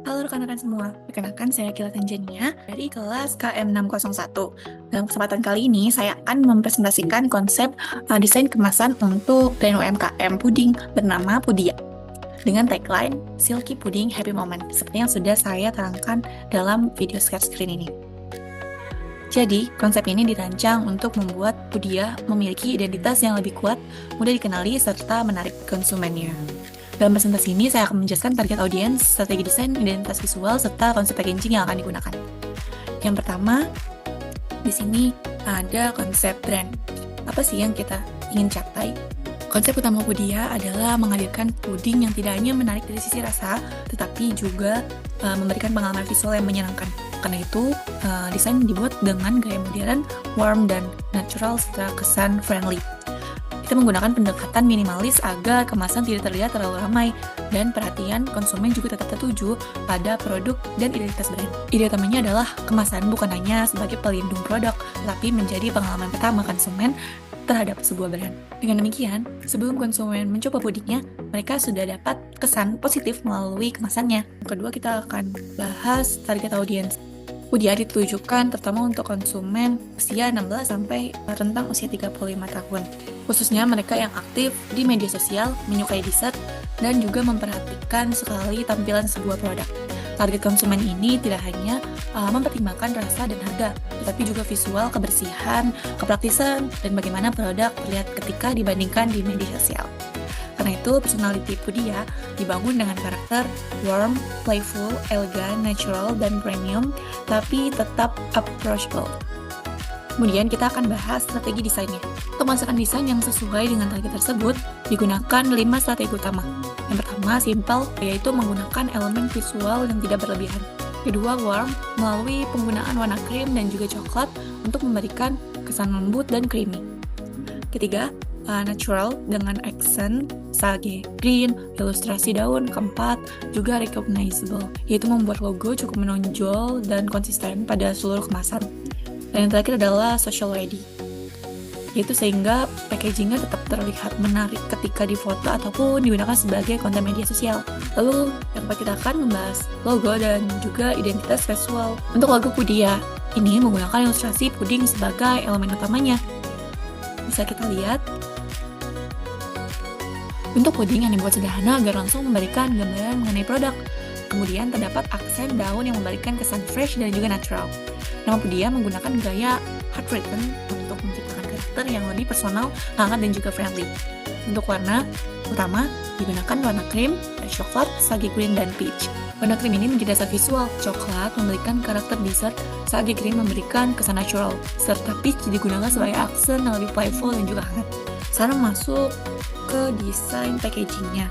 Halo rekan-rekan semua, perkenalkan saya Kila Tanjania dari kelas KM601. Dalam kesempatan kali ini, saya akan mempresentasikan konsep desain kemasan untuk brand UMKM puding bernama Pudia. Dengan tagline, Silky Pudding Happy Moment, seperti yang sudah saya terangkan dalam video share screen ini. Jadi, konsep ini dirancang untuk membuat Pudia memiliki identitas yang lebih kuat, mudah dikenali, serta menarik konsumennya. Dalam presentasi ini, saya akan menjelaskan target audiens, strategi desain, identitas visual, serta konsep packaging yang akan digunakan. Yang pertama, di sini ada konsep brand. Apa sih yang kita ingin capai? Konsep utama Pudia adalah menghadirkan puding yang tidak hanya menarik dari sisi rasa, tetapi juga memberikan pengalaman visual yang menyenangkan. Karena itu, desain dibuat dengan gaya modern, warm, dan natural serta kesan friendly. Kita menggunakan pendekatan minimalis agar kemasan tidak terlihat terlalu ramai dan perhatian konsumen juga tetap tertuju pada produk dan identitas brand. Ide utamanya adalah kemasan bukan hanya sebagai pelindung produk, tetapi menjadi pengalaman pertama konsumen terhadap sebuah brand. Dengan demikian, sebelum konsumen mencoba pudingnya, mereka sudah dapat kesan positif melalui kemasannya. Kedua, kita akan bahas target audiens. Pudia ditujukan terutama untuk konsumen usia 16 sampai rentang usia 35 tahun. Khususnya mereka yang aktif di media sosial, menyukai dessert, dan juga memperhatikan sekali tampilan sebuah produk. Target konsumen ini tidak hanya mempertimbangkan rasa dan harga, tetapi juga visual, kebersihan, kepraktisan, dan bagaimana produk terlihat ketika dibandingkan di media sosial. Karena itu, personality Pudia dibangun dengan karakter warm, playful, elegan, natural, dan premium, tapi tetap approachable. Kemudian kita akan bahas strategi desainnya. Untuk merasakan desain yang sesuai dengan target tersebut, digunakan 5 strategi utama. Yang pertama, simple, yaitu menggunakan elemen visual yang tidak berlebihan. Kedua, warm, melalui penggunaan warna krim dan juga coklat untuk memberikan kesan lembut dan creamy. Ketiga, natural dengan accent sage green, ilustrasi daun. Keempat, juga recognizable, yaitu membuat logo cukup menonjol dan konsisten pada seluruh kemasan. Dan yang terakhir adalah social ready, yaitu sehingga packagingnya tetap terlihat menarik ketika difoto ataupun digunakan sebagai konten media sosial. Lalu yang keempat, kita akan membahas logo dan juga identitas visual. Untuk logo Pudia ini menggunakan ilustrasi puding sebagai elemen utamanya. Bisa kita lihat bentuk puding yang dibuat sederhana agar langsung memberikan gambaran mengenai produk. Kemudian terdapat aksen daun yang memberikan kesan fresh dan juga natural. Nama Pudia menggunakan gaya handwritten untuk menciptakan karakter yang lebih personal, hangat, dan juga friendly. Untuk warna utama digunakan warna krim, coklat, sage green, dan peach. Warna krim ini menjadi dasar visual, coklat memberikan karakter dessert, sage green memberikan kesan natural, serta peach digunakan sebagai aksen yang lebih playful dan juga hangat. Sekarang masuk ke desain packagingnya.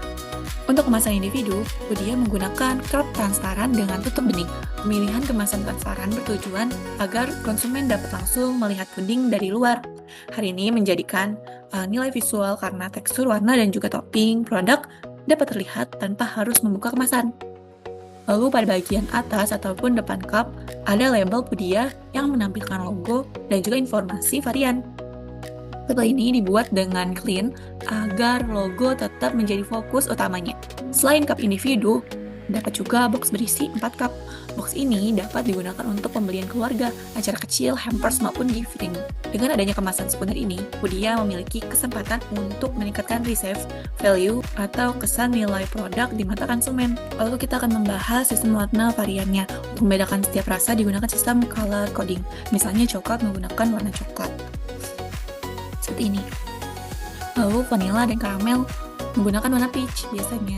Untuk kemasan individu, Pudia menggunakan kertas transparan dengan tutup bening. Pemilihan kemasan transparan bertujuan agar konsumen dapat langsung melihat puding dari luar. Hal ini menjadikan nilai visual karena tekstur, warna, dan juga topping produk dapat terlihat tanpa harus membuka kemasan. Lalu pada bagian atas ataupun depan cup, ada label Pudia yang menampilkan logo dan juga informasi varian. Label ini dibuat dengan clean agar logo tetap menjadi fokus utamanya. Selain cup individu, dapat juga box berisi 4 cup. Box ini dapat digunakan untuk pembelian keluarga, acara kecil, hampers, maupun gifting. Dengan adanya kemasan sekunder ini, Pudia memiliki kesempatan untuk meningkatkan receive value atau kesan nilai produk di mata konsumen. Lalu kita akan membahas sistem warna variannya. Untuk membedakan setiap rasa digunakan sistem color coding. Misalnya coklat menggunakan warna coklat seperti ini. Lalu vanilla dan karamel menggunakan warna peach biasanya.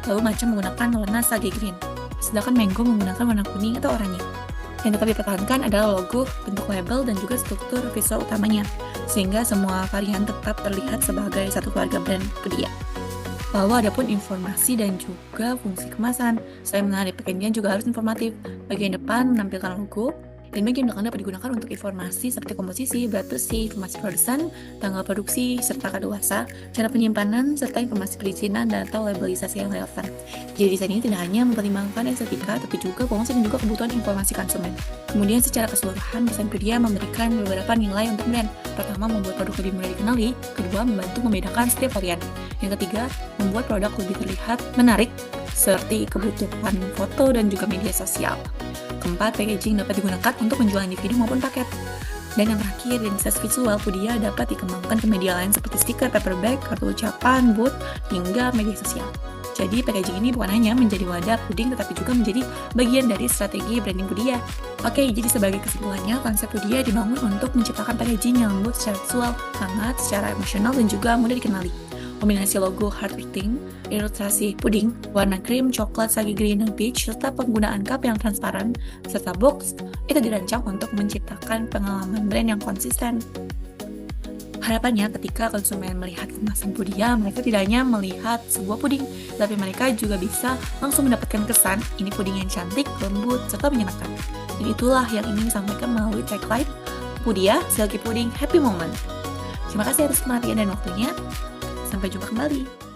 Lalu matcha menggunakan warna sage green. Sedangkan mango menggunakan warna kuning atau oranye. Yang tetap dipertahankan adalah logo, bentuk label, dan juga struktur visual utamanya, sehingga semua varian tetap terlihat sebagai satu keluarga brand Pudia. Lalu ada pun informasi dan juga fungsi kemasan. Selain menarik, packaging juga harus informatif. Bagian depan menampilkan logo, dan bagian belakang dapat digunakan untuk informasi seperti komposisi, berat besi, informasi produsen, tanggal produksi, serta kadaluarsa, cara penyimpanan, serta informasi perizinan dan atau labelisasi yang relevan. Jadi desain ini tidak hanya mempertimbangkan estetika, tapi juga fungsi dan juga kebutuhan informasi konsumen. Kemudian secara keseluruhan, desain Pudia memberikan beberapa nilai untuk brand. Pertama, membuat produk lebih mudah dikenali. Kedua, membantu membedakan setiap varian. Yang ketiga, membuat produk lebih terlihat menarik. seperti kebutuhan foto dan juga media sosial. Keempat, packaging dapat digunakan untuk penjualan individu maupun paket. Dan yang terakhir, dari sisi visual, Pudia dapat dikembangkan ke media lain seperti stiker, paper bag, kartu ucapan, booth, hingga media sosial. Jadi packaging ini bukan hanya menjadi wadah puding, tetapi juga menjadi bagian dari strategi branding Pudia. Oke, jadi sebagai kesimpulannya, konsep Pudia dibangun untuk menciptakan packaging yang lembut secara visual, hangat secara emosional, dan juga mudah dikenali. Kombinasi logo heartbeating, ilustrasi puding, warna krim, coklat, sage green, dan peach, serta penggunaan cup yang transparan, serta box, itu dirancang untuk menciptakan pengalaman brand yang konsisten. Harapannya ketika konsumen melihat kemasan Pudia, mereka tidak hanya melihat sebuah puding, tapi mereka juga bisa langsung mendapatkan kesan ini puding yang cantik, lembut, serta menyenangkan. Dan itulah yang ingin disampaikan melalui tagline Pudia, Silky Pudding, Happy Moment. Terima kasih atas perhatian dan waktunya. Sampai jumpa kembali.